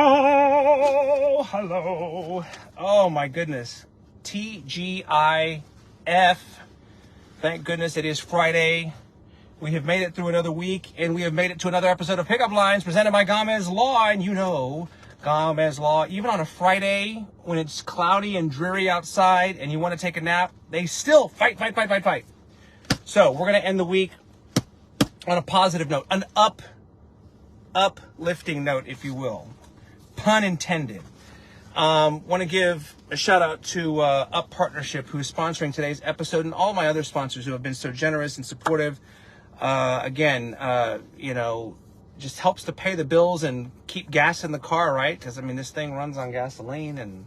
Oh, hello. Oh, my goodness. TGIF. Thank goodness it is Friday. We have made it through another week, and we have made it to another episode of Pickup Lines presented by Gamez Law. And you know, Gamez Law, even on a Friday when it's cloudy and dreary outside and you want to take a nap, they still fight. So we're going to end the week on a positive note, an uplifting note, if you will. Pun intended. Want to give a shout out to Up Partnership, who's sponsoring today's episode, and all my other sponsors who have been so generous and supportive. Just helps to pay the bills and keep gas in the car, right? Because I mean, this thing runs on gasoline, and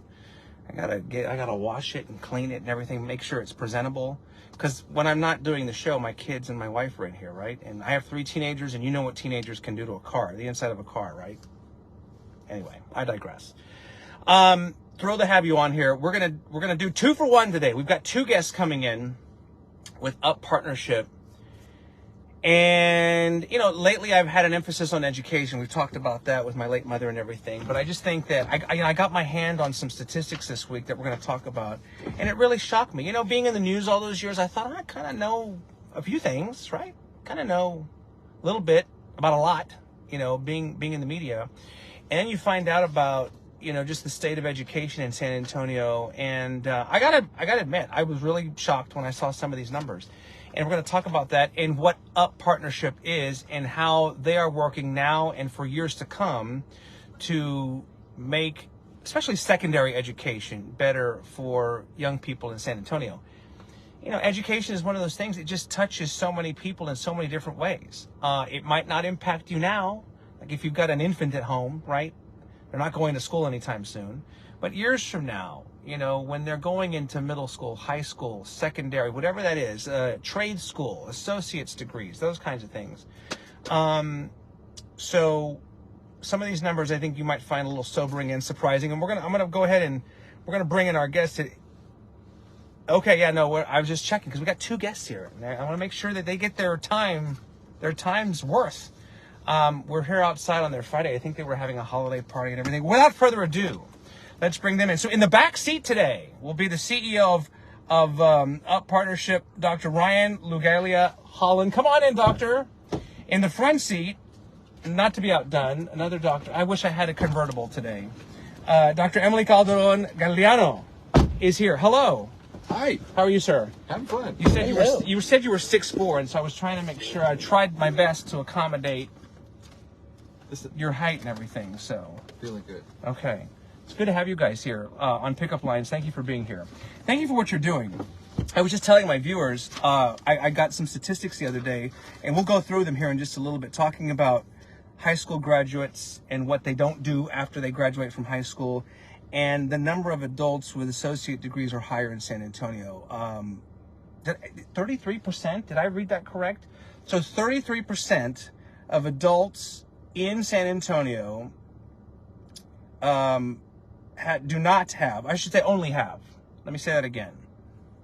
I gotta wash it and clean it and everything, make sure it's presentable. Because when I'm not doing the show, my kids and my wife are in here, right? And I have 3 teenagers, and you know what teenagers can do to a car, the inside of a car, right? Anyway, I digress. Thrilled to have you on here. We're gonna do 2 for 1 today. We've got 2 guests coming in with Up Partnership. And, you know, lately I've had an emphasis on education. We've talked about that with my late mother and everything. But I just think that I got my hand on some statistics this week that we're going to talk about. And it really shocked me. You know, being in the news all those years, I thought I kind of know a few things, right? Kind of know a little bit about a lot, you know, being in the media. And then you find out about, you know, just the state of education in San Antonio. And I gotta admit, I was really shocked when I saw some of these numbers. And we're going to talk about that and what Up Partnership is and how they are working now and for years to come to make especially secondary education better for young people in San Antonio. You know, education is one of those things, it just touches so many people in so many different ways. It might not impact you now, like if you've got an infant at home, right? They're not going to school anytime soon. But years from now, you know, when they're going into middle school, high school, secondary, whatever that is, trade school, associate's degrees, those kinds of things. So some of these numbers I think you might find a little sobering and surprising. And I'm gonna go ahead and we're gonna bring in our guest today. Okay, yeah, no, I was just checking because we got 2 guests here. And I want to make sure that they get their time's worth. We're here outside on their Friday. I think they were having a holiday party and everything. Without further ado, let's bring them in. So in the back seat today will be the CEO of Up Partnership, Dr. Ryan Lugalia-Hollon. Come on in, doctor. In the front seat, not to be outdone, another doctor. I wish I had a convertible today. Dr. Emily Calderon Galdeano is here. Hello. Hi. How are you, sir? Having fun. You said you were 6'4", and so I was trying to make sure I tried my best to accommodate your height and everything. So Feeling good. Okay. It's good to have you guys here on Pickup Lines. Thank you for being here. Thank you for what you're doing. I was just telling my viewers, I got some statistics the other day, and we'll go through them here in just a little bit, talking about high school graduates and what they don't do after they graduate from high school, and the number of adults with associate degrees or higher in San Antonio. 33%? Did I read that correct? So 33% of adults in San Antonio do not have, I should say only have, let me say that again.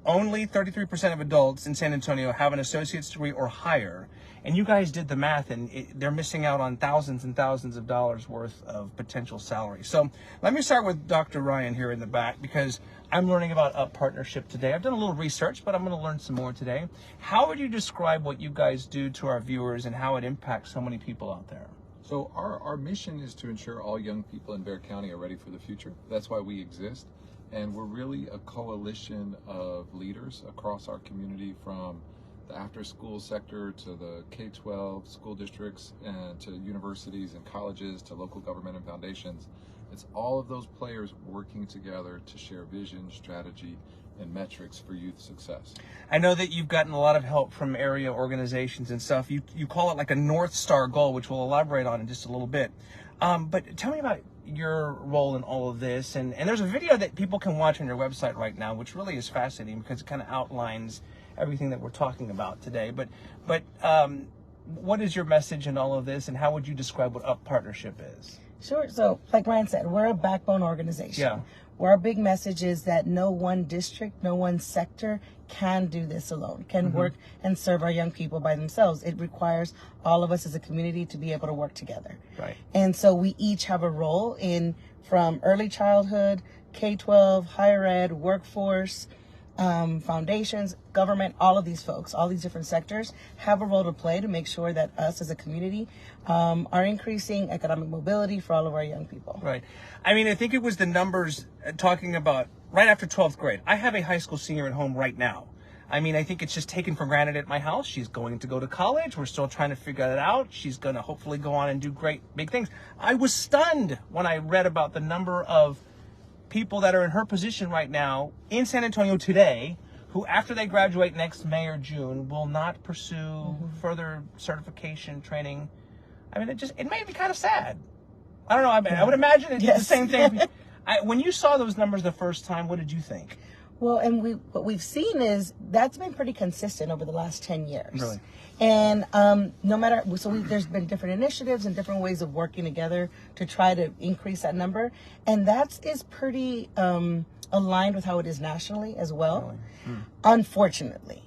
Only 33% of adults in San Antonio have an associate's degree or higher. And you guys did the math, and they're missing out on thousands and thousands of dollars worth of potential salary. So let me start with Dr. Ryan here in the back, because I'm learning about Up Partnership today. I've done a little research, but I'm going to learn some more today. How would you describe what you guys do to our viewers and how it impacts so many people out there? So our mission is to ensure all young people in Bexar County are ready for the future. That's why we exist. And we're really a coalition of leaders across our community, from the after-school sector to the K-12 school districts and to universities and colleges to local government and foundations. It's all of those players working together to share vision, strategy, and metrics for youth success. I know that you've gotten a lot of help from area organizations and stuff. You call it like a North Star goal, which we'll elaborate on in just a little bit. But tell me about your role in all of this. And there's a video that people can watch on your website right now, which really is fascinating because it kind of outlines everything that we're talking about today. But what is your message in all of this, and how would you describe what Up Partnership is? Sure. So, like Ryan said, we're a backbone organization. Yeah. Where our big message is that no one district, no one sector can do this alone, can work and serve our young people by themselves. It requires all of us as a community to be able to work together. Right. And so we each have a role in from early childhood, K-12, higher ed, workforce, foundations, government, all of these folks, all these different sectors have a role to play to make sure that us as a community are increasing economic mobility for all of our young people. Right. I mean, I think it was the numbers talking about right after 12th grade. I have a high school senior at home right now. I mean, I think it's just taken for granted at my house. She's going to go to college. We're still trying to figure that out. She's going to hopefully go on and do great big things. I was stunned when I read about the number of people that are in her position right now in San Antonio today who, after they graduate next May or June, will not pursue further certification training. I mean, it made me kind of sad. I don't know. I mean, I would imagine it's the same thing. When you saw those numbers the first time, what did you think? Well, and what we've seen is that's been pretty consistent over the last 10 years. Really? And no matter, there's been different initiatives and different ways of working together to try to increase that number. And that is pretty aligned with how it is nationally as well, unfortunately.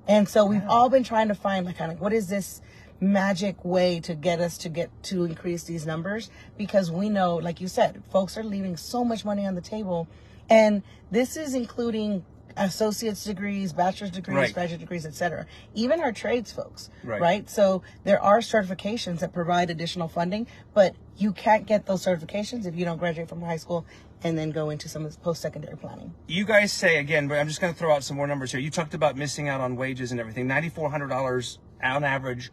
And so we've all been trying to find what is this magic way to get us to increase these numbers, because we know, like you said, folks are leaving so much money on the table. And this is including associate's degrees, bachelor's degrees, graduate degrees, etc. Even our trades folks, right? So there are certifications that provide additional funding, but you can't get those certifications if you don't graduate from high school and then go into some of this post-secondary planning. You guys say, again, but I'm just going to throw out some more numbers here. You talked about missing out on wages and everything, $9,400 on average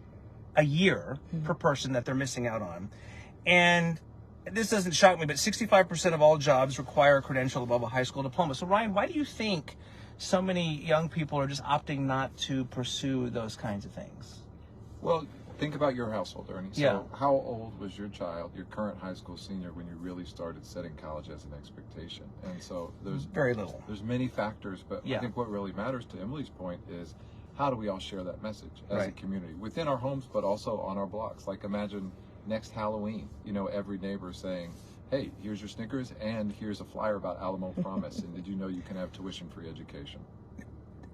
a year per person that they're missing out on. And this doesn't shock me, but 65% of all jobs require a credential above a high school diploma. So, Ryan, why do you think so many young people are just opting not to pursue those kinds of things? Well, think about your household, Ernie. So how old was your child, your current high school senior, when you really started setting college as an expectation? And so there's very little. There's many factors, but I think what really matters, to Emily's point, is how do we all share that message as a community within our homes, but also on our blocks? Like, imagine next Halloween, every neighbor saying, hey, here's your Snickers, and here's a flyer about Alamo Promise, and did you know you can have tuition-free education?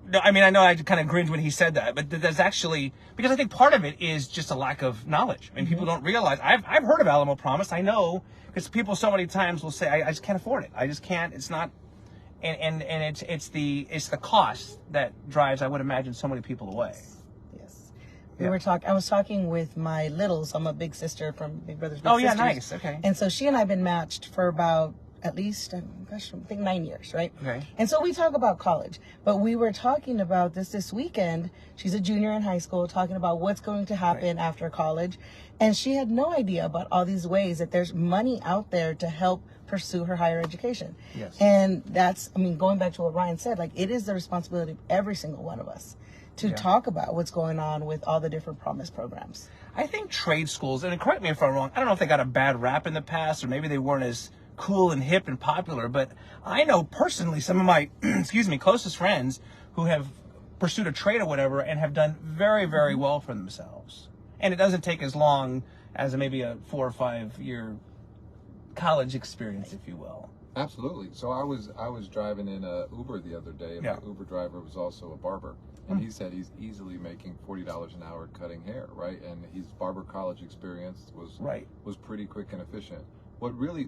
No, I mean, I know I kind of grinned when he said that, but there's actually, because I think part of it is just a lack of knowledge. I mean, people don't realize. I've heard of Alamo Promise. I know, because people so many times will say, I just can't afford it. I just can't. It's not, and it's the cost that drives, I would imagine, so many people away. I was talking with my littles. I'm a big sister from Big Brothers Big Sisters. Oh, yeah, nice. Okay. And so she and I have been matched for about at least, I think 9 years, right? Okay. And so we talk about college. But we were talking about this weekend. She's a junior in high school, talking about what's going to happen after college. And she had no idea about all these ways that there's money out there to help pursue her higher education. Yes. And that's, going back to what Ryan said, it is the responsibility of every single one of us to talk about what's going on with all the different Promise programs. I think trade schools, and correct me if I'm wrong, I don't know if they got a bad rap in the past, or maybe they weren't as cool and hip and popular, but I know personally some of my, closest friends who have pursued a trade or whatever and have done very, very well for themselves. And it doesn't take as long as maybe a 4 or 5 year college experience, if you will. Absolutely. So I was driving in a Uber the other day, and my Uber driver was also a barber. And he said he's easily making $40 an hour cutting hair, right? And his barber college experience was pretty quick and efficient. What really,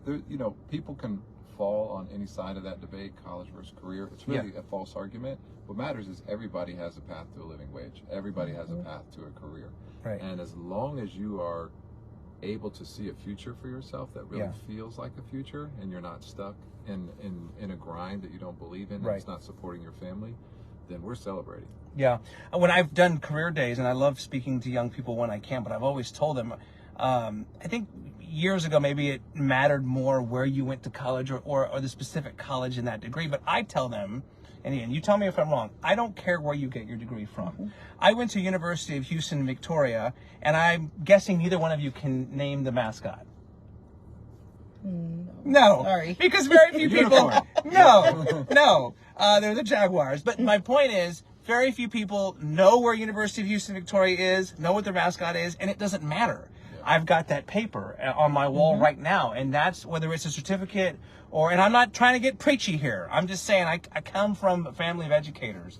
people can fall on any side of that debate, college versus career. It's really a false argument. What matters is everybody has a path to a living wage. Everybody has a path to a career. Right. And as long as you are able to see a future for yourself that really feels like a future, and you're not stuck in a grind that you don't believe in, and it's not supporting your family, then we're celebrating. Yeah. When I've done career days, and I love speaking to young people when I can, but I've always told them, I think years ago, maybe it mattered more where you went to college or the specific college in that degree. But I tell them, and Ian, you tell me if I'm wrong, I don't care where you get your degree from. I went to University of Houston, Victoria, and I'm guessing neither one of you can name the mascot. No. Sorry. Because very few people. No. They're the Jaguars. But my point is, very few people know where University of Houston, Victoria is, know what their mascot is, and it doesn't matter. I've got that paper on my wall right now, and that's whether it's a certificate and I'm not trying to get preachy here. I'm just saying I come from a family of educators,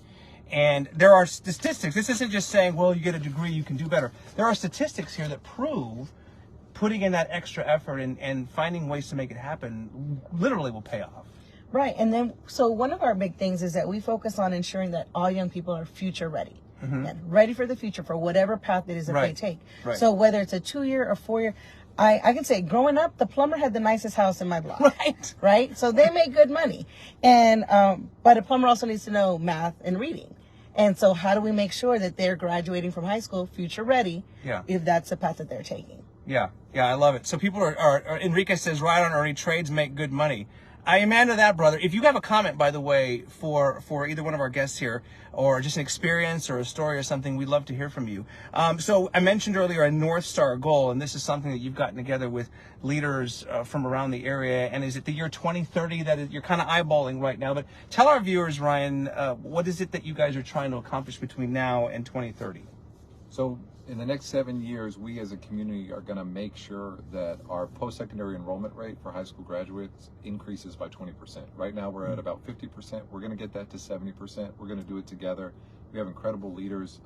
and there are statistics. This isn't just saying, well, you get a degree, you can do better. There are statistics here that prove putting in that extra effort and finding ways to make it happen literally will pay off. Right. And then, so one of our big things is that we focus on ensuring that all young people are future ready. And ready for the future, for whatever path it is that they take. Right. So whether it's a 2-year or 4-year, I can say growing up, the plumber had the nicest house in my block. Right. So they make good money. And, but a plumber also needs to know math and reading. And so how do we make sure that they're graduating from high school future ready if that's the path that they're taking? Yeah, I love it. So people are Enrique says, right on, Ernie, trades make good money. I amen to that, brother. If you have a comment, by the way, for either one of our guests here, or just an experience or a story or something, we'd love to hear from you. So I mentioned earlier a North Star goal, and this is something that you've gotten together with leaders from around the area. And is it the year 2030 that you're kind of eyeballing right now? But tell our viewers, Ryan, what is it that you guys are trying to accomplish between now and 2030? So in the next 7 years, we as a community are going to make sure that our post-secondary enrollment rate for high school graduates increases by 20%. Right now, we're at about 50%. We're going to get that to 70%. We're going to do it together. We have incredible leaders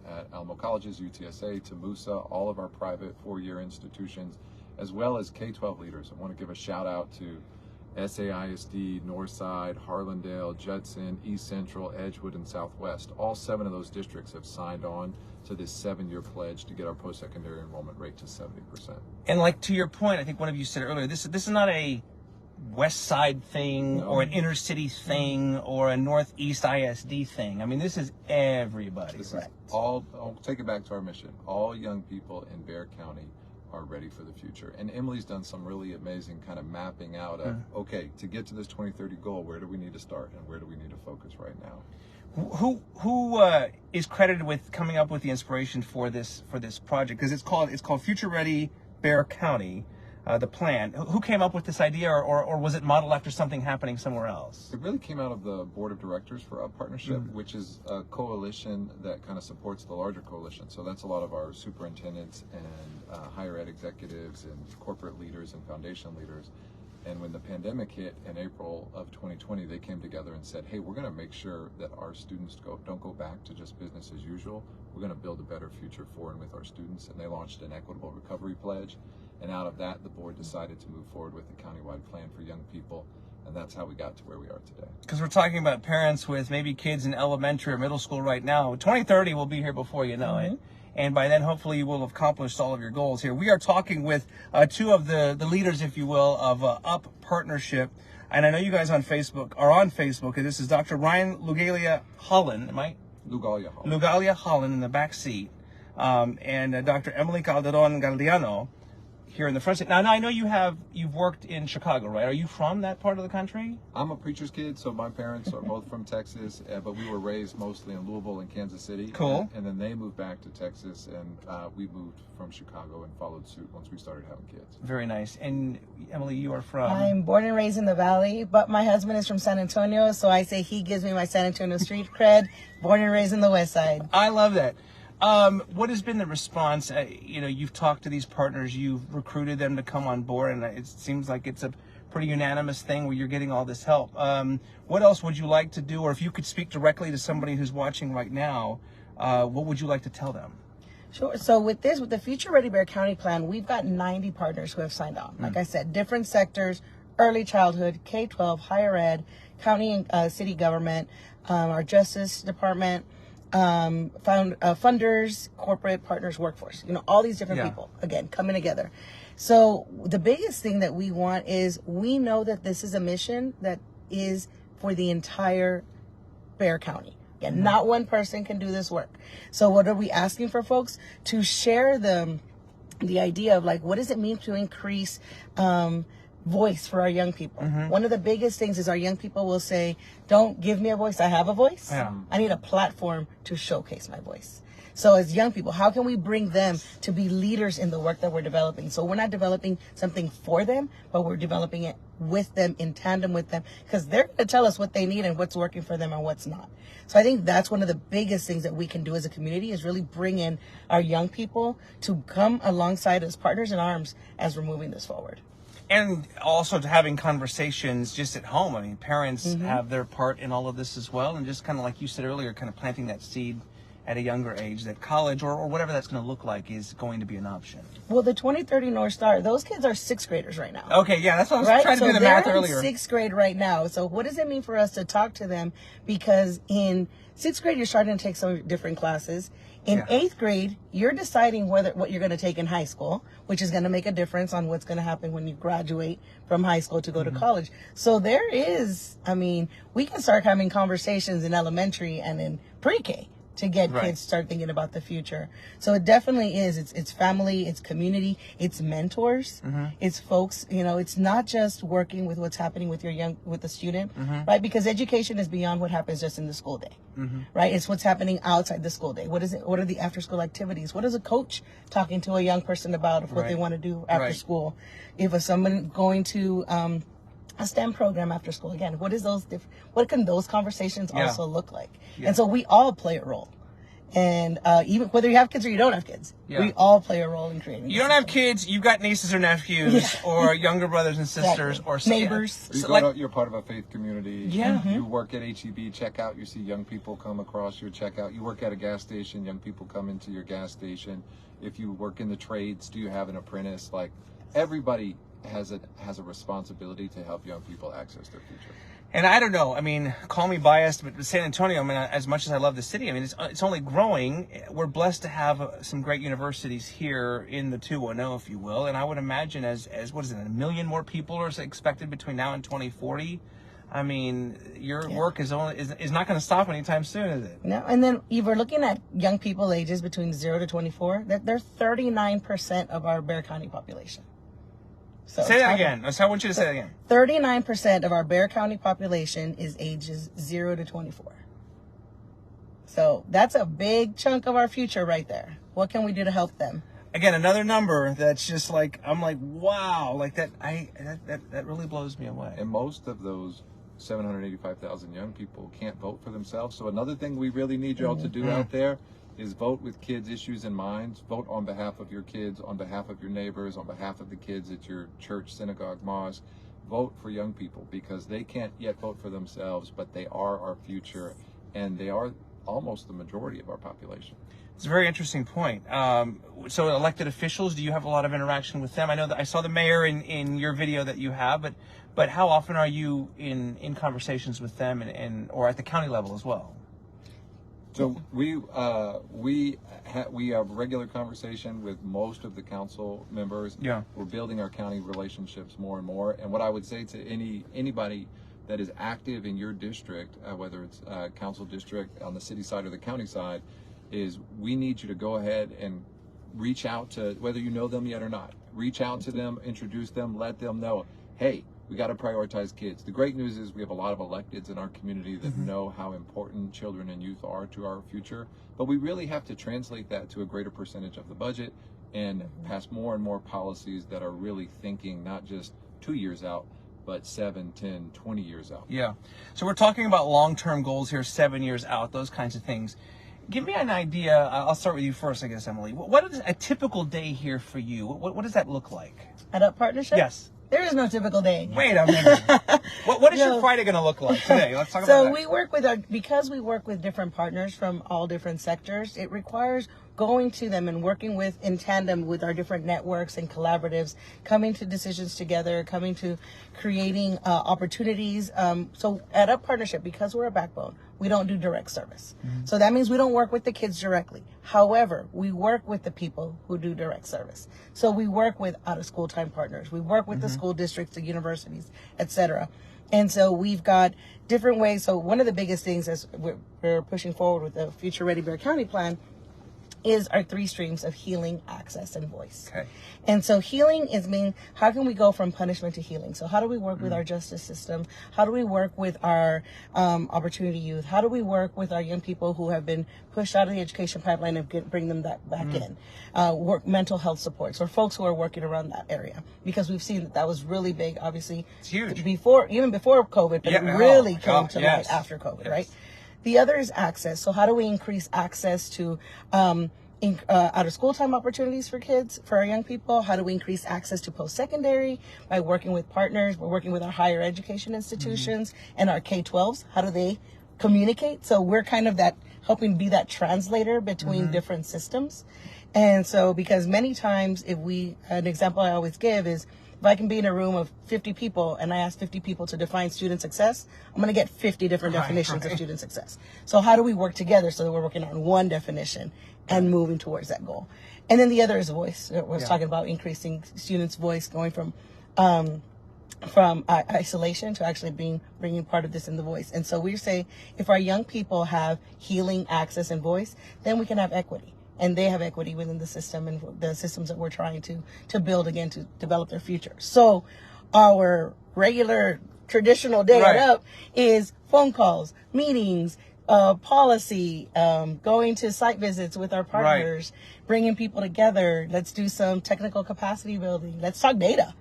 at Alamo Colleges, UTSA, Tamusa, all of our private 4-year institutions, as well as K-12 leaders. I want to give a shout out to SAISD, Northside, Harlandale, Judson, East Central, Edgewood, and Southwest. All 7 of those districts have signed on to this 7-year pledge to get our post-secondary enrollment rate to 70%. And like to your point, I think one of you said earlier, this is not a West Side thing or an inner city thing or a Northeast ISD thing. I mean, this is everybody. This is all. I'll take it back to our mission. All young people in Bexar County are ready for the future. And Emily's done some really amazing kind of mapping out of, okay, to get to this 2030 goal, where do we need to start and where do we need to focus right now? Who is credited with coming up with the inspiration for this project? Because it's called Future Ready Bexar County, the plan. Who came up with this idea, or was it modeled after something happening somewhere else? It really came out of the board of directors for Up Partnership, which is a coalition that kind of supports the larger coalition. So that's a lot of our superintendents and higher ed executives and corporate leaders and foundation leaders. And when the pandemic hit in April of 2020, they came together and said, hey, we're going to make sure that our students don't go back to just business as usual. We're going to build a better future for and with our students. And they launched an equitable recovery pledge. And out of that, the board decided to move forward with a countywide plan for young people. And that's how we got to where we are today. Because we're talking about parents with maybe kids in elementary or middle school right now. 2030 will be here before you know it. And by then, hopefully, you will have accomplished all of your goals here. We are talking with 2 of the leaders, if you will, of Up Partnership. And I know you guys are on Facebook. And this is Dr. Ryan Lugalia-Hollon. Am I? Lugalia-Hollon. Lugalia-Hollon in the back seat. And Dr. Emily Calderon Galdeano here in the front seat. Now, I know you've worked in Chicago, right? Are you from that part of the country? I'm a preacher's kid, so my parents are both from Texas, but we were raised mostly in Louisville and Kansas City. Cool. And then they moved back to Texas, and we moved from Chicago and followed suit once we started having kids. Very nice. And Emily, you are from? I'm born and raised in the Valley, but my husband is from San Antonio, so I say he gives me my San Antonio street cred. Born and raised in the West Side. I love that. What has been the response? You've talked to these partners, you've recruited them to come on board, and it seems like it's a pretty unanimous thing where you're getting all this help. What else would you like to do? Or if you could speak directly to somebody who's watching right now, what would you like to tell them? Sure. So with the Future Ready Bexar County plan, we've got 90 partners who have signed on. Like I said, different sectors, early childhood, K-12, higher ed, county and city government, our Justice Department, funders, corporate partners, workforce, all these different people, again, coming together. So the biggest thing that we want is we know that this is a mission that is for the entire Bexar County. Again, not one person can do this work. So what are we asking for folks? To share the idea of what does it mean to increase voice for our young people. One of the biggest things is our young people will say, don't give me a voice, I have a voice. I need a platform to showcase my voice. So as young people, how can we bring them to be leaders in the work that we're developing? So we're not developing something for them, but we're developing it with them, in tandem with them, because they're going to tell us what they need and what's working for them and what's not. So I think that's one of the biggest things that we can do as a community, is really bring in our young people to come alongside as partners in arms as we're moving this forward. And also to having conversations just at home. I mean, parents have their part in all of this as well. And just kind of like you said earlier, kind of planting that seed at a younger age that college or whatever that's going to look like is going to be an option. Well, the 2030 North Star, those kids are sixth graders right now. Okay, yeah, that's what I was trying to do the math earlier. They're in sixth grade right now. So what does it mean for us to talk to them? Because in sixth grade, you're starting to take some different classes. In eighth grade, you're deciding what you're going to take in high school, which is going to make a difference on what's going to happen when you graduate from high school to go to college. So there is, I mean, we can start having conversations in elementary and in pre-K to get kids start thinking about the future. So it definitely is. It's family, it's community, it's mentors, it's folks. You know, it's not just working with what's happening with the student, right? Because education is beyond what happens just in the school day, right? It's what's happening outside the school day. What is it? What are the after school activities? What is a coach talking to a young person about of what they want to do after school? If someone going to a STEM program after school, again, what can those conversations also look like? And so we all play a role. And even whether you have kids or you don't have kids, we all play a role in creating. You don't have kids, you've got nieces or nephews or younger brothers and sisters or neighbors. You're part of a faith community. You work at HEB checkout, you see young people come across your checkout. You work at a gas station, young people come into your gas station. If you work in the trades, do you have an apprentice? Like, everybody has a responsibility to help young people access their future. And I don't know, I mean, call me biased, but San Antonio, I mean, as much as I love the city, I mean, it's only growing. We're blessed to have some great universities here in the 210, if you will. And I would imagine as what is it, 1 million more people are expected between now and 2040. I mean, your work is not going to stop anytime soon, is it? No, and then if we're looking at young people ages between 0 to 24, they're 39% of our Bexar County population. So say that again. I want you to say that again. 39% of our Bexar County population is ages 0 to 24. So that's a big chunk of our future right there. What can we do to help them? Again, another number that's just like, I'm like, wow, like that really blows me away. And most of those 785,000 young people can't vote for themselves. So another thing we really need y'all to do out there is vote with kids' issues in mind. Vote on behalf of your kids, on behalf of your neighbors, on behalf of the kids at your church, synagogue, mosque. Vote for young people, because they can't yet vote for themselves, but they are our future, and they are almost the majority of our population. It's a very interesting point. So elected officials, do you have a lot of interaction with them? I know that I saw the mayor in your video that you have, but how often are you in conversations with them or at the county level as well? So we have regular conversation with most of the council members. We're building our county relationships more and more. And what I would say to anybody that is active in your district, whether it's council district on the city side or the county side, is we need you to go ahead and reach out to, whether you know them yet or not, reach out to them, introduce them, let them know, hey, we got to prioritize kids. The great news is we have a lot of electeds in our community that know how important children and youth are to our future, but we really have to translate that to a greater percentage of the budget and pass more and more policies that are really thinking not just 2 years out, but 7, 10, 20 years out. Yeah. So we're talking about long-term goals here, 7 years out, those kinds of things. Give me an idea. I'll start with you first, I guess, Emily. What is a typical day here for you? What does that look like? At Up Partnership? Yes. There is no typical day. Wait a minute. What is your Friday going to look like today? Let's talk about that. So because we work with different partners from all different sectors, it requires going to them and working in tandem with our different networks and collaboratives, coming to decisions together, coming to creating opportunities. So at Up Partnership, because we're a backbone, we don't do direct service. So that means we don't work with the kids directly. However, we work with the people who do direct service. So we work with out-of-school time partners. We work with the school districts, the universities, etc. And so we've got different ways. So one of the biggest things as we're pushing forward with the Future Ready Bexar County plan is our three streams of healing, access, and voice. Okay. And so healing is how can we go from punishment to healing? So how do we work with our justice system? How do we work with our opportunity youth? How do we work with our young people who have been pushed out of the education pipeline and bring them back in? Work mental health supports, or folks who are working around that area, because we've seen that was really big, obviously. It's huge. Even before COVID, but it really came to light after COVID, right? The other is access. So how do we increase access to out of school time opportunities for kids, for our young people? How do we increase access to post-secondary by working with partners? We're working with our higher education institutions and our K-12s. How do they communicate? So we're kind of helping be that translator between different systems. And so, because many times an example I always give is, if I can be in a room of 50 people and I ask 50 people to define student success, I'm going to get 50 different definitions of student success. So how do we work together so that we're working on one definition and moving towards that goal? And then the other is voice. We're talking about increasing students' voice, going from isolation to actually bringing part of this in the voice. And so we say, if our young people have healing, access, and voice, then we can have equity. And they have equity within the system and the systems that we're trying to build, again, to develop their future. So our regular traditional day up is phone calls, meetings, policy, going to site visits with our partners, bringing people together. Let's do some technical capacity building. Let's talk data.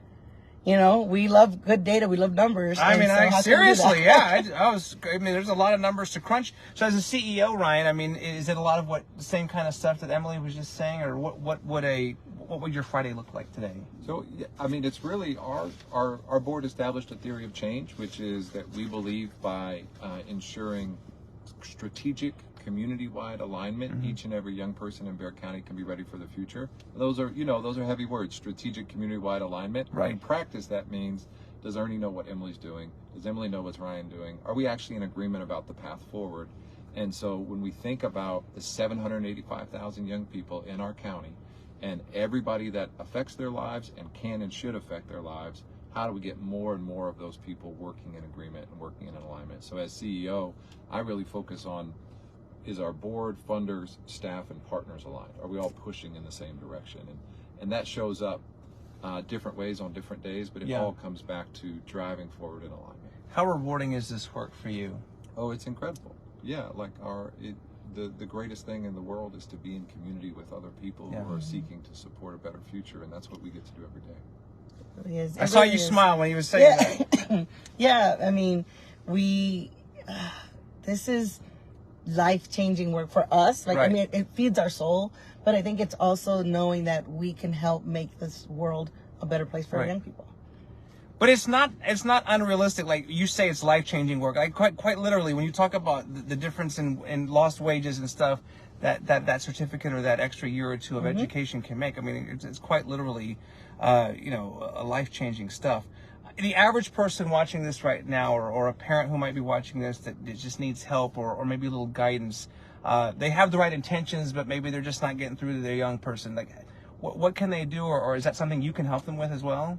You know, we love good data. We love numbers. I mean, seriously, there's a lot of numbers to crunch. So as a CEO, Ryan, I mean, is it a lot of the same kind of stuff that Emily was just saying, or what would your Friday look like today? So, I mean, it's really our board established a theory of change, which is that we believe by ensuring strategic community-wide alignment, each and every young person in Bexar County can be ready for the future. Those are heavy words, strategic community-wide alignment. Right. In practice, that means, does Ernie know what Emily's doing? Does Emily know what's Ryan doing? Are we actually in agreement about the path forward? And so when we think about the 785,000 young people in our county and everybody that affects their lives and can and should affect their lives, how do we get more and more of those people working in agreement and working in alignment? So as CEO, I really focus on, is our board, funders, staff, and partners aligned? Are we all pushing in the same direction? And that shows up different ways on different days, but it all comes back to driving forward in alignment. How rewarding is this work for you? Oh, it's incredible. Yeah, like the greatest thing in the world is to be in community with other people who are seeking to support a better future, and that's what we get to do every day. I saw you smile when he was saying that. Yeah, I mean, this is life-changing work for us. I mean, it feeds our soul, but I think it's also knowing that we can help make this world a better place for our young people. But it's not unrealistic. Like you say, it's life-changing work. Like quite literally, when you talk about the difference in lost wages and stuff that certificate or that extra year or two of education can make. I mean, it's quite literally, a life-changing stuff. The average person watching this right now, or a parent who might be watching this that just needs help or maybe a little guidance, they have the right intentions, but maybe they're just not getting through to their young person. Like, what can they do, or is that something you can help them with as well?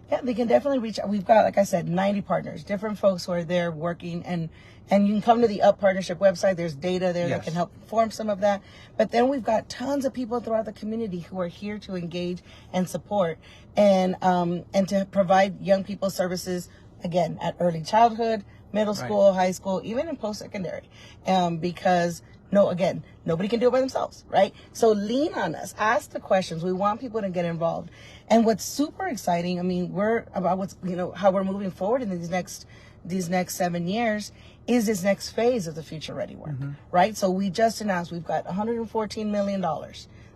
Yeah, they can definitely reach out. We've got, like I said, 90 partners, different folks who are there working, and you can come to the UP Partnership website. There's data there that can help inform some of that. But then we've got tons of people throughout the community who are here to engage and support and to provide young people services, again, at early childhood, middle school, high school, even in post-secondary, because nobody can do it by themselves, right? So lean on us, ask the questions. We want people to get involved. And what's super exciting, I mean, we're about how we're moving forward in these next 7 years is this next phase of the Future Ready work, right? So we just announced we've got $114 million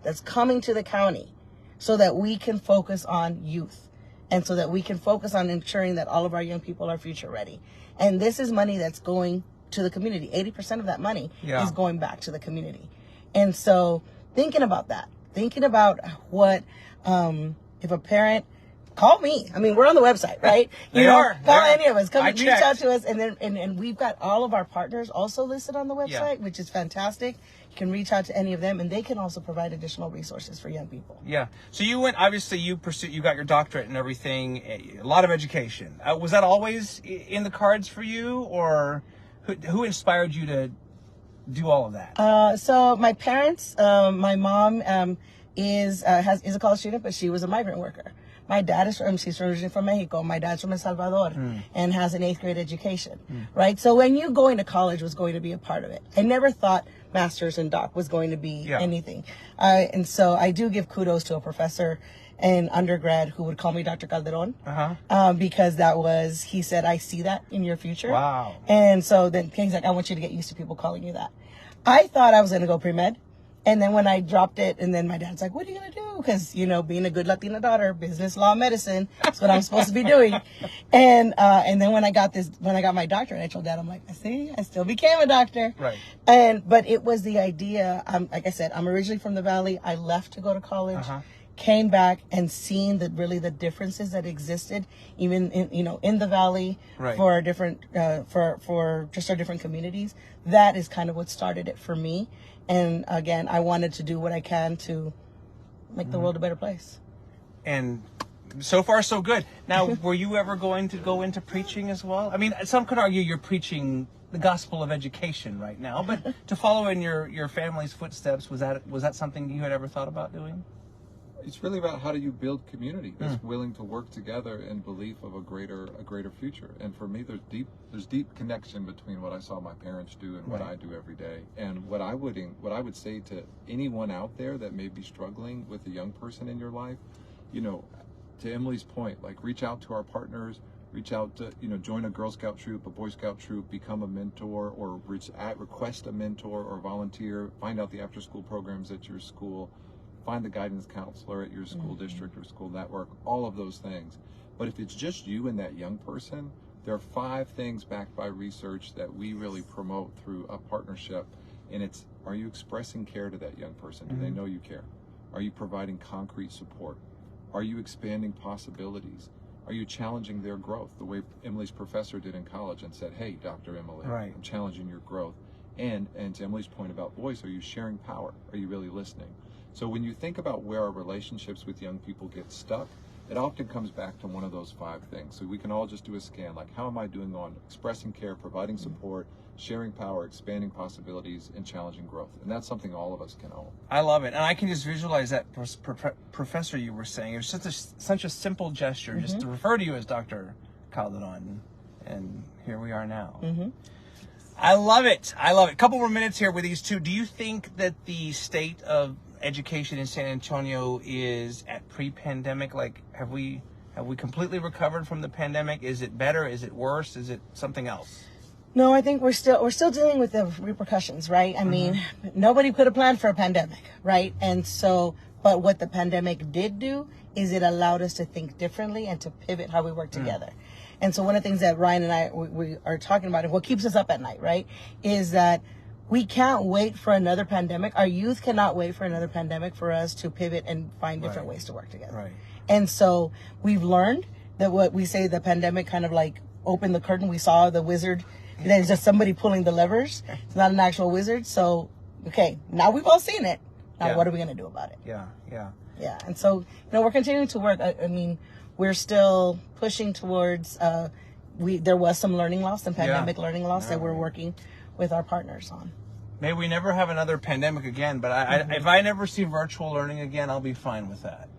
that's coming to the county so that we can focus on youth and so that we can focus on ensuring that all of our young people are future ready. And this is money that's going to the community. 80% of that money is going back to the community. And so thinking about that, thinking about what, if a parent, call me. I mean, we're on the website, right? Call any of us. Come and reach out to us. And then, and we've got all of our partners also listed on the website, which is fantastic. You can reach out to any of them, and they can also provide additional resources for young people. Yeah. So you got your doctorate and everything, a lot of education. Was that always in the cards for you, or who inspired you to do all of that? So my parents, my mom is a college student, but she was a migrant worker. My dad is she's originally from Mexico. My dad's from El Salvador and has an 8th grade education, right? So when you going to college was going to be a part of it. I never thought master's in doc was going to be anything. And so I do give kudos to a professor in undergrad who would call me Dr. Calderon because he said, I see that in your future. Wow. And so then he's like, I want you to get used to people calling you that. I thought I was going to go pre-med. And then when I dropped it, and then my dad's like, what are you going to do? Because, being a good Latina daughter, business, law, medicine, that's what I'm supposed to be doing. And then when I got my doctorate, I told Dad, I'm like, I still became a doctor. Right. But it was the idea, like I said, I'm originally from the Valley. I left to go to college, came back and seen the differences that existed even in the Valley for our different, for just our different communities. That is kind of what started it for me. And again, I wanted to do what I can to make the world a better place. And so far, so good. Now, were you ever going to go into preaching as well? I mean, some could argue you're preaching the gospel of education right now, but to follow in your family's footsteps, was that something you had ever thought about doing? It's really about how do you build community that's willing to work together in belief of a greater future. And for me, there's deep connection between what I saw my parents do and what I do every day. And what I would say to anyone out there that may be struggling with a young person in your life, to Emily's point, like reach out to our partners, reach out to join a Girl Scout troop, a Boy Scout troop, become a mentor, or request a mentor or volunteer, find out the after school programs at your school. Find the guidance counselor at your school district or school network, all of those things. But if it's just you and that young person, there are 5 things backed by research that we really promote through a partnership. And it's, are you expressing care to that young person? Do they know you care? Are you providing concrete support? Are you expanding possibilities? Are you challenging their growth the way Emily's professor did in college and said, hey, Dr. Emily, I'm challenging your growth. And to Emily's point about voice, are you sharing power? Are you really listening? So when you think about where our relationships with young people get stuck, it often comes back to one of those 5 things. So we can all just do a scan, like how am I doing on expressing care, providing support, sharing power, expanding possibilities, and challenging growth. And that's something all of us can own. I love it. And I can just visualize that professor you were saying. It was such a simple gesture, just to refer to you as Dr. Calderon. And here we are now. I love it. A couple more minutes here with these two. Do you think that the state of education in San Antonio is at pre-pandemic? Like, have we completely recovered from the pandemic? Is it better? Is it worse? Is it something else? No, I think we're still dealing with the repercussions, right? I mean, nobody could have planned for a pandemic, right? And so, but what the pandemic did do is it allowed us to think differently and to pivot how we work together. And so one of the things that Ryan and I we are talking about, and what keeps us up at night, right, is that we can't wait for another pandemic. Our youth cannot wait for another pandemic for us to pivot and find different ways to work together. Right. And so we've learned that what we say the pandemic kind of like opened the curtain. We saw the wizard. There's just somebody pulling the levers. It's not an actual wizard. So, okay, now we've all seen it. Now what are we going to do about it? Yeah. And so, we're continuing to work. I mean, we're still pushing towards, there was some learning loss, some pandemic learning loss that we're working with our partners on. May we never have another pandemic again, but if I never see virtual learning again, I'll be fine with that.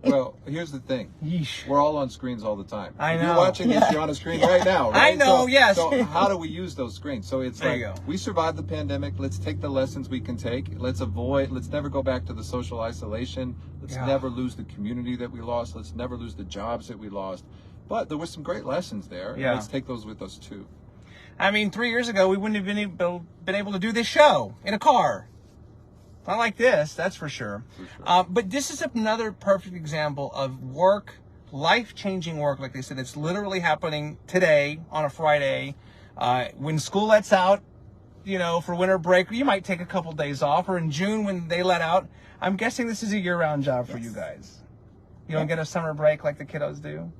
Well, here's the thing. Yeesh. We're all on screens all the time. I know. If you're watching this, you're on a screen right now, right? I know, yes. So how do we use those screens? So it's there you go. We survived the pandemic. Let's take the lessons we can take. Let's never go back to the social isolation. Let's never lose the community that we lost. Let's never lose the jobs that we lost. But there were some great lessons there. Yeah. And let's take those with us too. I mean, 3 years ago, we wouldn't have been able to do this show in a car. Not like this, that's for sure. But this is another perfect example of work, life-changing work, like they said. It's literally happening today on a Friday. When school lets out, for winter break, you might take a couple days off, or in June when they let out. I'm guessing this is a year-round job for you guys. You don't get a summer break like the kiddos do?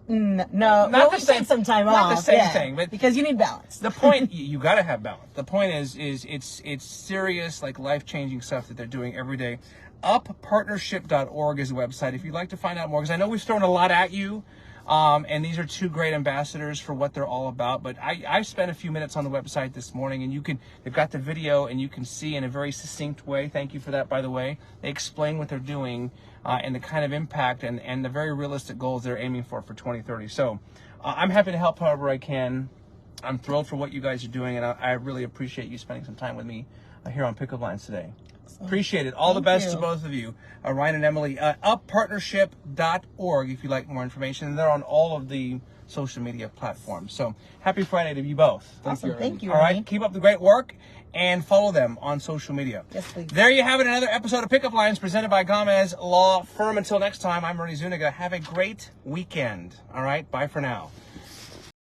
No, not the same. Some time not off. the same thing, but because you need balance. The point, you got to have balance. The point is it's serious, like life-changing stuff that they're doing every day. Uppartnership.org is the website if you'd like to find out more, because I know we've thrown a lot at you. And these are two great ambassadors for what they're all about. But I spent a few minutes on the website this morning, and they've got the video, and you can see in a very succinct way. Thank you for that, by the way. They explain what they're doing and the kind of impact and the very realistic goals they're aiming for 2030. So I'm happy to help however I can. I'm thrilled for what you guys are doing, and I really appreciate you spending some time with me here on Pickup Lines today. Appreciate it. All the best to both of you. Ryan and Emily. Uppartnership.org if you'd like more information. And they're on all of the social media platforms. So happy Friday to you both. Awesome. Thank you. All right. Keep up the great work and follow them on social media. Yes, please. There you have it. Another episode of Pickup Lines presented by Gamez Law Firm. Until next time, I'm Ernie Zuniga. Have a great weekend. All right. Bye for now.